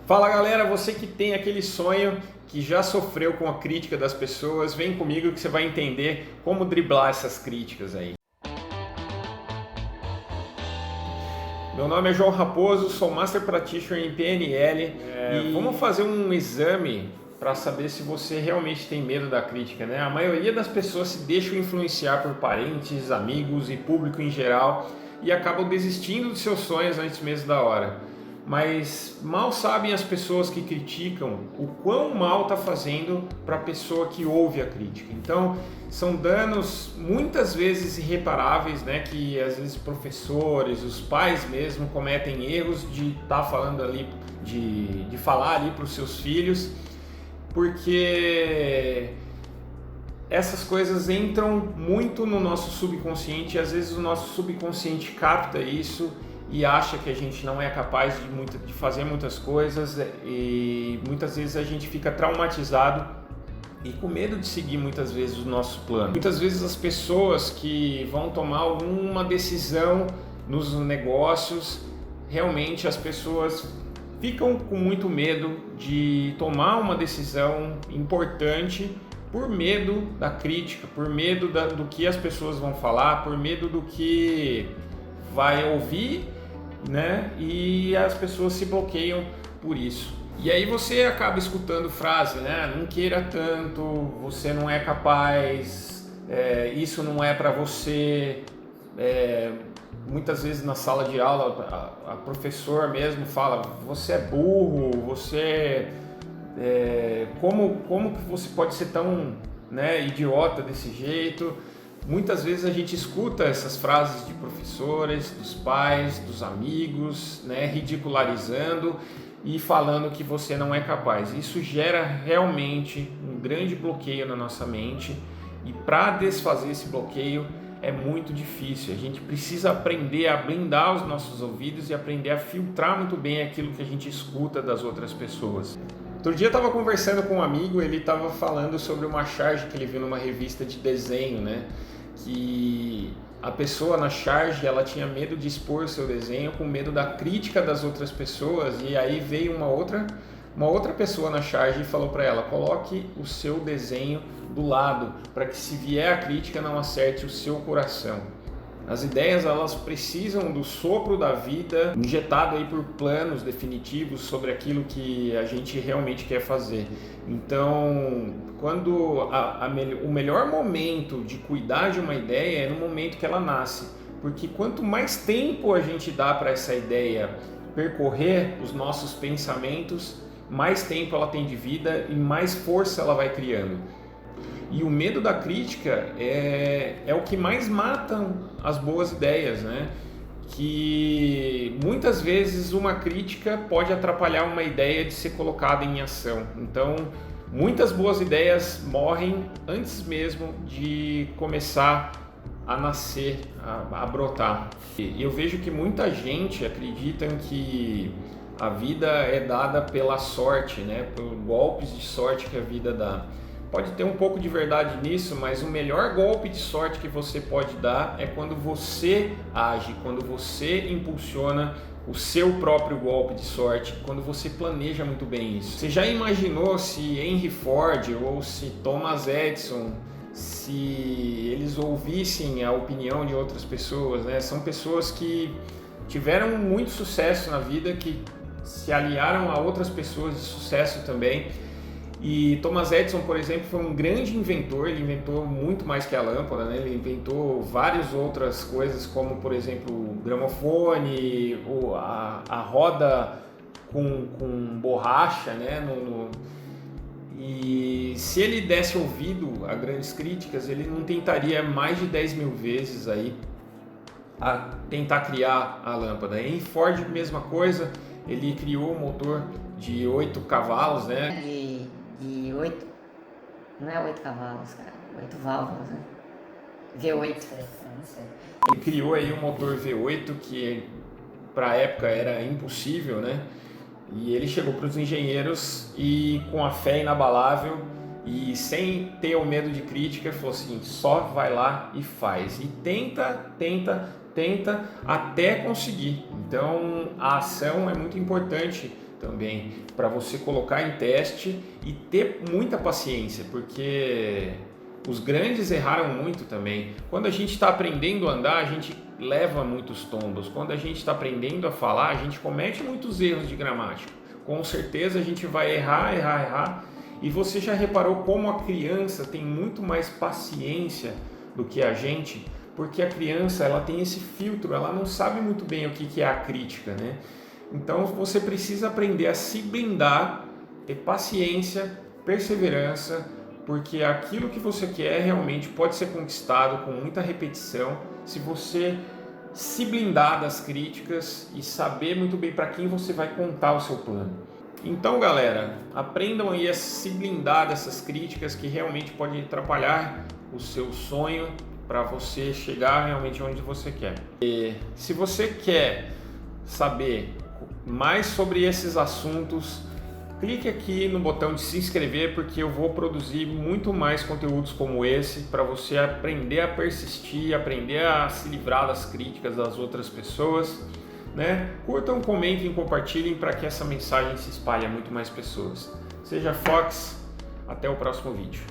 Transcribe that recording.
Fala galera, você que tem aquele sonho, que já sofreu com a crítica das pessoas, vem comigo que você vai entender como driblar essas críticas aí. Meu nome é João Raposo, sou Master Practitioner em PNL e vamos fazer um exame para saber se você realmente tem medo da crítica, né? A maioria das pessoas se deixam influenciar por parentes, amigos e público em geral e acabam desistindo dos seus sonhos antes mesmo da hora. Mas mal sabem as pessoas que criticam o quão mal está fazendo para a pessoa que ouve a crítica. Então, são danos muitas vezes irreparáveis, né? Que às vezes professores, os pais mesmo cometem erros de estar falando ali, de falar ali para os seus filhos, porque essas coisas entram muito no nosso subconsciente e às vezes o nosso subconsciente capta isso e acha que a gente não é capaz de fazer muitas coisas e muitas vezes a gente fica traumatizado e com medo de seguir muitas vezes o nosso plano. Muitas vezes as pessoas que vão tomar alguma decisão nos negócios, realmente as pessoas ficam com muito medo de tomar uma decisão importante por medo da crítica, por medo do que as pessoas vão falar, por medo do que vai ouvir, né? E as pessoas se bloqueiam por isso. E aí você acaba escutando frase, né? Não queira tanto, você não é capaz, isso não é para você. Muitas vezes na sala de aula a professora mesmo fala, você é burro, você como que você pode ser tão, né, idiota desse jeito? Muitas vezes a gente escuta essas frases de professores, dos pais, dos amigos, né, ridicularizando e falando que você não é capaz. Isso gera realmente um grande bloqueio na nossa mente e para desfazer esse bloqueio é muito difícil. A gente precisa aprender a blindar os nossos ouvidos e aprender a filtrar muito bem aquilo que a gente escuta das outras pessoas. Outro dia eu estava conversando com um amigo, ele estava falando sobre uma charge que ele viu numa revista de desenho, né? Que a pessoa na charge ela tinha medo de expor o seu desenho com medo da crítica das outras pessoas, e aí veio uma outra pessoa na charge e falou para ela, coloque o seu desenho do lado para que se vier a crítica não acerte o seu coração. As ideias elas precisam do sopro da vida injetado aí por planos definitivos sobre aquilo que a gente realmente quer fazer. Então, quando o melhor momento de cuidar de uma ideia é no momento que ela nasce, porque quanto mais tempo a gente dá para essa ideia percorrer os nossos pensamentos, mais tempo ela tem de vida e mais força ela vai criando. E o medo da crítica é o que mais mata as boas ideias, né? Que muitas vezes uma crítica pode atrapalhar uma ideia de ser colocada em ação. Então, muitas boas ideias morrem antes mesmo de começar a nascer, a brotar. E eu vejo que muita gente acredita que a vida é dada pela sorte, né? Por golpes de sorte que a vida dá. Pode ter um pouco de verdade nisso, mas o melhor golpe de sorte que você pode dar é quando você age, quando você impulsiona o seu próprio golpe de sorte, quando você planeja muito bem isso. Você já imaginou se Henry Ford ou se Thomas Edison, se eles ouvissem a opinião de outras pessoas, né? São pessoas que tiveram muito sucesso na vida, que se aliaram a outras pessoas de sucesso também. E Thomas Edison, por exemplo, foi um grande inventor, ele inventou muito mais que a lâmpada, né? Ele inventou várias outras coisas, como por exemplo o gramofone, a roda com borracha, né? E se ele desse ouvido a grandes críticas, ele não tentaria mais de 10 mil vezes aí a tentar criar a lâmpada. Em Ford, mesma coisa, ele criou um motor de 8 cavalos, né? De 8, não é 8 cavalos, cara, 8 válvulas, né? V8, não sei. Ele criou aí um motor V8 que para a época era impossível, né? E ele chegou para os engenheiros e com a fé inabalável e sem ter o medo de crítica, falou assim, só vai lá e faz. E tenta até conseguir. Então a ação é muito importante também para você colocar em teste e ter muita paciência, porque os grandes erraram muito também. Quando a gente está aprendendo a andar, a gente leva muitos tombos. Quando a gente está aprendendo a falar, a gente comete muitos erros de gramática. Com certeza a gente vai errar. E você já reparou como a criança tem muito mais paciência do que a gente? Porque a criança, ela tem esse filtro, ela não sabe muito bem o que é a crítica, né? Então você precisa aprender a se blindar, ter paciência, perseverança, porque aquilo que você quer realmente pode ser conquistado com muita repetição, se você se blindar das críticas e saber muito bem para quem você vai contar o seu plano. Então, galera, aprendam aí a se blindar dessas críticas que realmente podem atrapalhar o seu sonho para você chegar realmente onde você quer. E se você quer saber mais sobre esses assuntos, clique aqui no botão de se inscrever, porque eu vou produzir muito mais conteúdos como esse para você aprender a persistir, aprender a se livrar das críticas das outras pessoas, né? Curtam, comentem, compartilhem para que essa mensagem se espalhe a muito mais pessoas. Seja Fox, até o próximo vídeo.